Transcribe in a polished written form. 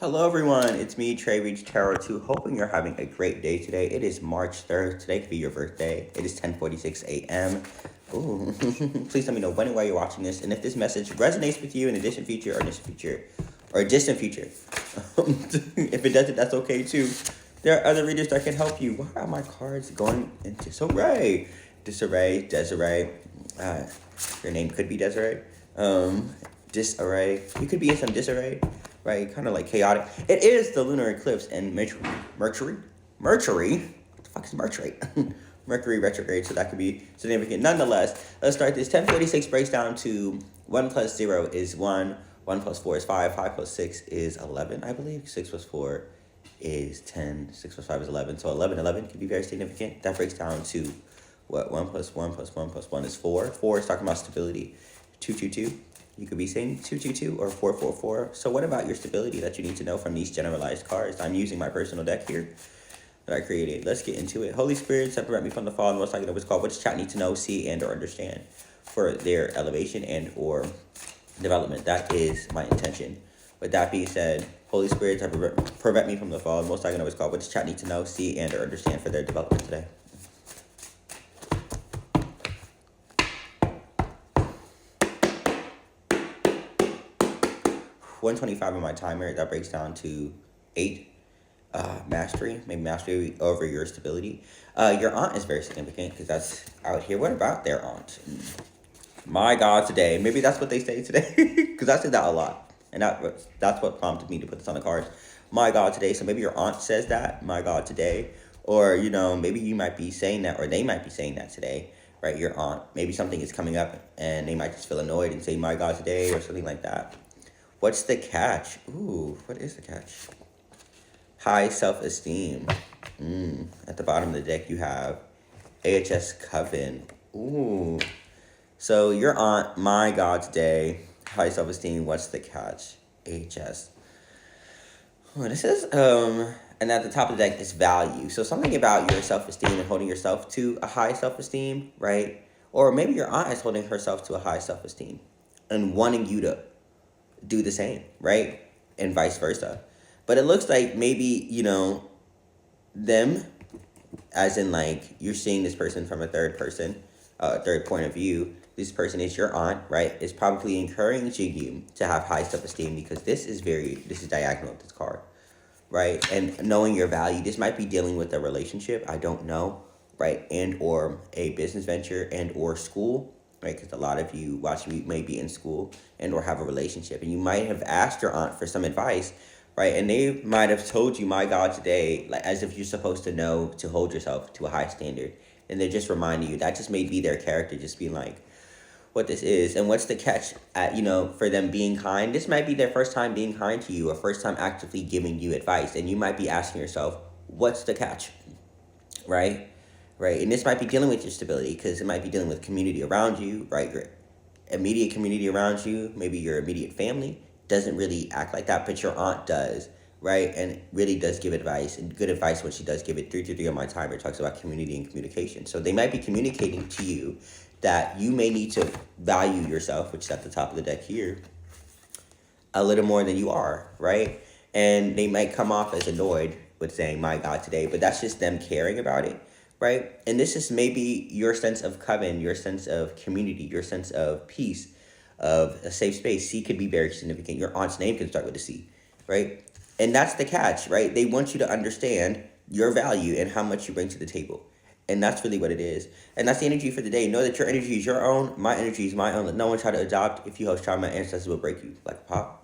Hello everyone, it's me, Trey Reach Tarot 2, hoping you're having a great day today. It is March 3rd, today could be your birthday. It is 10:46 a.m. Ooh, please let me know when and where you're watching this, and if this message resonates with you in a distant future or distant future, or a distant future. If it doesn't, that's okay too. There are other readers that can help you. Why are my cards going in disarray? Desiree, uh, your name could be Desiree. Disarray, you could be in some disarray, right? Kind of like chaotic. It is the lunar eclipse and Mercury. What the fuck is Mercury? Mercury retrograde, so that could be significant. Nonetheless, let's start this. 1046 breaks down to 1 plus 0 is 1, 1 plus 4 is 5, 5 plus 6 is 11, I believe. 6 plus 4 is 10, 6 plus 5 is 11, so 11 could be very significant. That breaks down to what? 1 plus 1 plus 1 plus 1 is 4. 4 is talking about stability. 222. You could be saying 222 or 444. So what about your stability that you need to know from these generalized cards? I'm using my personal deck here that I created. Let's get into it. Holy Spirit, separate me from the fall. And most likely know what's called. What does chat need to know, see, and or understand for their elevation and or development? That is my intention. With that being said, Holy Spirit, prevent me from the fall. And most likely know what's called. What does chat need to know, see, and or understand for their development today? 125 on my timer. That breaks down to 8. Mastery, maybe mastery over your stability. Your aunt is very significant because that's out here. What about their aunt? My God, today. Maybe that's what they say today because I say that a lot. And that's what prompted me to put this on the cards. My God, today. So maybe your aunt says that, my God, today. Or, maybe you might be saying that, or they might be saying that today, right? Your aunt. Maybe something is coming up and they might just feel annoyed and say, my God, today, or something like that. What's the catch? Ooh, what is the catch? High self-esteem. At the bottom of the deck, you have AHS Coven. Ooh. So your aunt, my God, today, high self-esteem. What's the catch? AHS. Oh, this is, and at the top of the deck is value. So something about your self-esteem and holding yourself to a high self-esteem, right? Or maybe your aunt is holding herself to a high self-esteem and wanting you to do the same, right? And vice versa. But it looks like maybe, them, as in like you're seeing this person from a third point of view. This person is your aunt, right? Is probably encouraging you to have high self-esteem because this is diagonal, this card, right? And knowing your value, this might be dealing with a relationship, I don't know, right? And or a business venture and or school, right? Because a lot of you watching me may be in school and or have a relationship. And you might have asked your aunt for some advice, right? And they might have told you, my God, today, like as if you're supposed to know to hold yourself to a high standard. And they're just reminding you, that just may be their character, just being like, what this is. And what's the catch at, for them being kind? This might be their first time being kind to you or first time actively giving you advice. And you might be asking yourself, what's the catch, right? Right. And this might be dealing with your stability because it might be dealing with community around you, right? Your immediate community around you, maybe your immediate family doesn't really act like that, but your aunt does, right? And really does give advice, and good advice when she does give it. 333 on my timer talks about community and communication. So they might be communicating to you that you may need to value yourself, which is at the top of the deck here, a little more than you are, right? And they might come off as annoyed with saying, my God, today, but that's just them caring about it, right? And this is maybe your sense of coven, your sense of community, your sense of peace, of a safe space. C could be very significant. Your aunt's name can start with a C, right? And that's the catch, right? They want you to understand your value and how much you bring to the table. And that's really what it is. And that's the energy for the day. Know that your energy is your own. My energy is my own. Let no one try to adopt. If you host trauma, ancestors will break you like a pop.